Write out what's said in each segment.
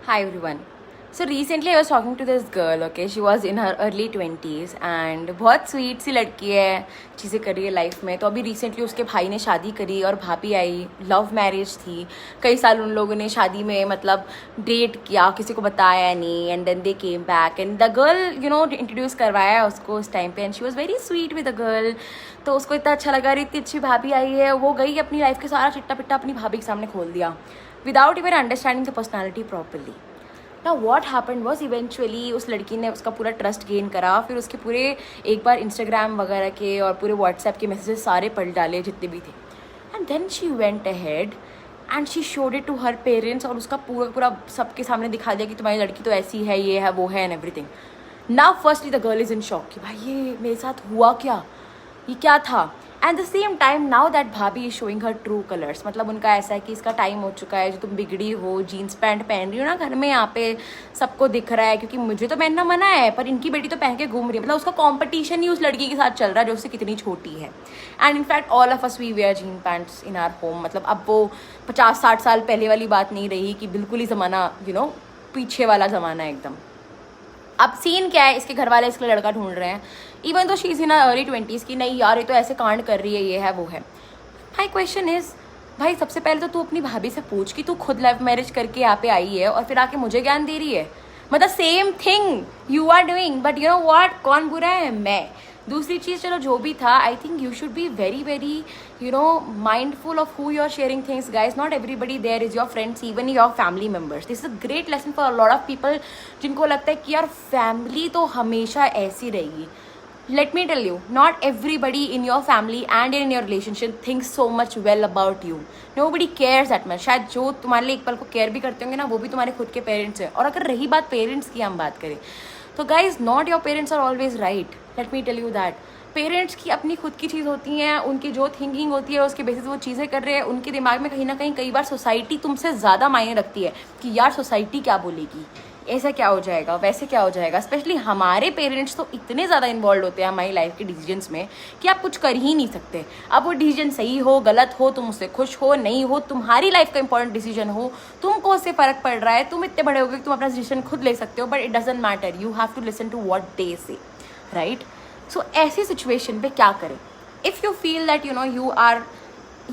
Hi everyone. So recently I was talking to this girl, okay? She was in her early 20s and बहुत sweet सी लड़की है, चीज़ें कर रही है लाइफ में. तो अभी रिसेंटली उसके भाई ने शादी करी और भाभी आई. लव मैरिज थी. कई साल उन लोगों ने शादी में मतलब डेट किया, किसी को बताया नहीं. And then they came back and the girl introduce करवाया उसको उस टाइम पे. And she was very sweet with the girl. तो उसको इतना अच्छा लगा रही, इतनी अच्छी भाभी आई है. वो गई अपनी लाइफ के सारा चिट्टा पिट्टा अपनी भाभी के सामने खोल दिया without even understanding the personality properly. ना वॉट हैपन वॉज इवेंचुअली उस लड़की ने उसका पूरा ट्रस्ट गेन करा. फिर उसके पूरे एक बार इंस्टाग्राम वगैरह के और पूरे व्हाट्सएप के मैसेजेस सारे पढ़ डाले जितने भी थे. And then she went ahead and she showed it to her parents. और उसका पूरा पूरा सबके सामने दिखा दिया कि तुम्हारी लड़की तो ऐसी है, ये है, वो है and everything. Now firstly the girl is in shock कि भाई ये मेरे साथ हुआ क्या, ये क्या था. At the same time now that bhabhi is showing her true colours. मतलब उनका ऐसा है कि इसका टाइम हो चुका है, जो तुम बिगड़ी हो, जीन्स पैंट पहन रही हो ना घर में, यहाँ पे सबको दिख रहा है. क्योंकि मुझे तो पहनना मना है पर इनकी बेटी तो पहन के घूम रही है. मतलब उसका कॉम्पिटिशन ही उस लड़की के साथ चल रहा है जो उससे कितनी छोटी है. And in fact all of us we wear jean pants in our home. मतलब अब वो 50-60 साल पहले वाली बात नहीं रही कि बिल्कुल ही ज़माना पीछे वाला ज़माना है एकदम. अब सीन क्या है, इसके घर वाले इसके लिए लड़का ढूंढ रहे हैं. इवन तो she is in early 20s की. नहीं यार ये तो ऐसे कांड कर रही है, ये है वो है. माई क्वेश्चन इज़ भाई सबसे पहले तो तू अपनी भाभी से पूछ कि तू खुद लव मैरिज करके यहाँ पे आई है और फिर आके मुझे ज्ञान दे रही है. मतलब same thing you are doing but you know what, कौन बुरा है, मैं. दूसरी चीज़ चलो जो भी था, I think you should be very very mindful of who you're sharing things, guys. Not everybody there is your friends, even your family members. This is a great lesson for a lot of people जिनको लगता है कि यार family तो हमेशा ऐसी रहेगी. Let me tell you, not everybody in your family and in your relationship thinks so much well about you. Nobody cares that much. शायद जो तुम्हारे लिए एक पल को केयर भी करते होंगे ना, वो भी तुम्हारे खुद के पेरेंट्स हैं. और अगर रही बात पेरेंट्स की हम बात करें तो guys not your parents are always right. Let me tell you that. Parents की अपनी खुद की चीज़ होती हैं, उनकी जो थिंकिंग होती है उसके बेसिस वो चीज़ें कर रहे हैं. उनके दिमाग में कहीं ना कहीं कई बार सोसाइटी तुमसे ज़्यादा मायने रखती है कि यार सोसाइटी क्या बोलेगी, ऐसा क्या हो जाएगा, वैसे क्या हो जाएगा. स्पेशली हमारे पेरेंट्स तो इतने ज़्यादा इन्वॉल्व होते हैं हमारी लाइफ के डिसीजंस में कि आप कुछ कर ही नहीं सकते. अब वो डिसीजन सही हो गलत हो, तुम उससे खुश हो नहीं हो, तुम्हारी लाइफ का इंपॉर्टेंट डिसीजन हो, तुमको उससे फ़र्क पड़ रहा है, तुम इतने बड़े हो गए कि तुम अपना डिसीजन खुद ले सकते हो. But it doesn't matter, you have to listen to what they say, right. So ऐसी सिचुएशन पे क्या करें. If you feel that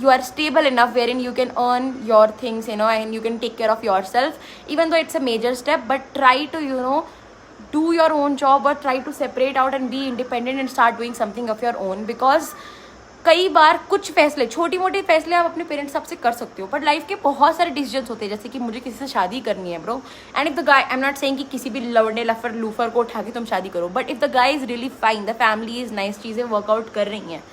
you are stable enough wherein you can earn your things and you can take care of yourself, even though it's a major step, but try to do your own job or try to separate out and be independent and start doing something of your own. because कई बार कुछ फैसले, छोटी मोटी फैसले आप अपने parents सबसे कर सकते हो, बट लाइफ के बहुत सारे डिसीजंस होते हैं. जैसे कि मुझे किसी से शादी करनी है bro, and if the guy, I am not saying कि किसी भी लवड़े लफर लूफर को उठा के तुम शादी करो, but if the guy is really fine, the family is nice, चीज़ें वर्कआउट कर रही हैं,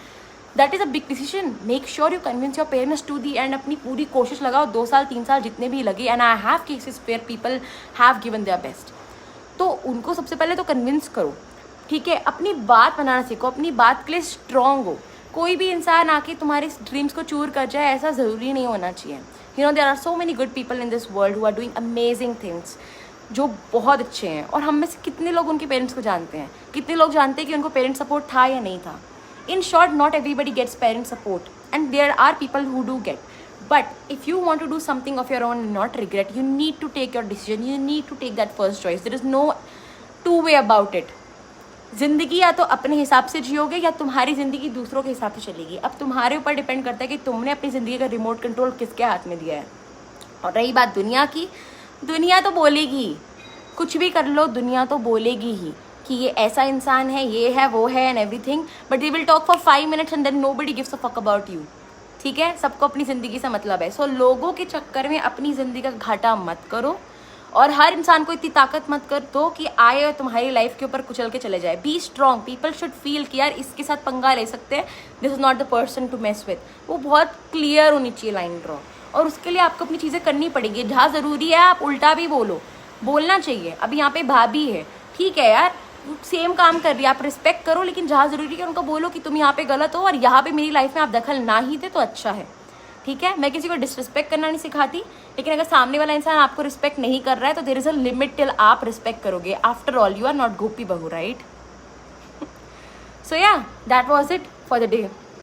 that is a big decision. Make sure you convince your parents to the end. अपनी पूरी कोशिश लगाओ, 2 साल 3 साल जितने भी लगे. And I have cases where people have given their best. तो उनको सबसे पहले तो कन्विंस करो, ठीक है. अपनी बात बनाना सीखो, अपनी बात के लिए स्ट्रॉन्ग हो. कोई भी इंसान आके तुम्हारे ड्रीम्स को चूर कर जाए ऐसा ज़रूरी नहीं होना चाहिए. There are so many good people in this world who are doing amazing things, जो बहुत अच्छे हैं. और हम में से कितने लोग उनके पेरेंट्स को जानते हैं, कितने लोग जानते हैं कि उनको पेरेंट सपोर्ट था या नहीं था. In short, not everybody gets parent support and there are people who do get. But if you want to do something of your own and not regret, you need to take your decision. You need to take that first choice. There is no two way about it. ज़िंदगी या तो अपने हिसाब से जियोगे या तुम्हारी ज़िंदगी दूसरों के हिसाब से चलेगी. अब तुम्हारे ऊपर डिपेंड करता है कि तुमने अपनी ज़िंदगी का रिमोट कंट्रोल किसके हाथ में दिया है. और रही बात दुनिया की, दुनिया तो बोलेगी, कुछ भी कर लो दुनिया तो बोलेगी ही कि ये ऐसा इंसान है, ये है, वो है and everything. But they will talk for 5 minutes and then nobody gives a fuck about you. ठीक है, सबको अपनी ज़िंदगी से मतलब है. सो लोगों के चक्कर में अपनी ज़िंदगी का घाटा मत करो और हर इंसान को इतनी ताकत मत कर दो कि आए और तुम्हारी लाइफ के ऊपर कुचल के चले जाए. Be strong. People should feel कि यार इसके साथ पंगा ले सकते हैं, this is not the person to mess with. वो बहुत क्लियर होनी चाहिए लाइन ड्रॉ. और उसके लिए आपको अपनी चीज़ें करनी पड़ेगी. जहाँ ज़रूरी है आप उल्टा भी बोलो, बोलना चाहिए. अभी यहाँ पे भाभी है, ठीक है यार, सेम काम कर रही है, आप रिस्पेक्ट करो, लेकिन जहाँ ज़रूरी है उनको बोलो कि तुम यहाँ पे गलत हो और यहाँ पे मेरी लाइफ में आप दखल ना ही दे तो अच्छा है. ठीक है, मैं किसी को डिसरिस्पेक्ट करना नहीं सिखाती, लेकिन अगर सामने वाला इंसान आपको रिस्पेक्ट नहीं कर रहा है तो there is a limit till आप रिस्पेक्ट करोगे. After all you are not Gopi bahu, right. So yeah that was it for the day.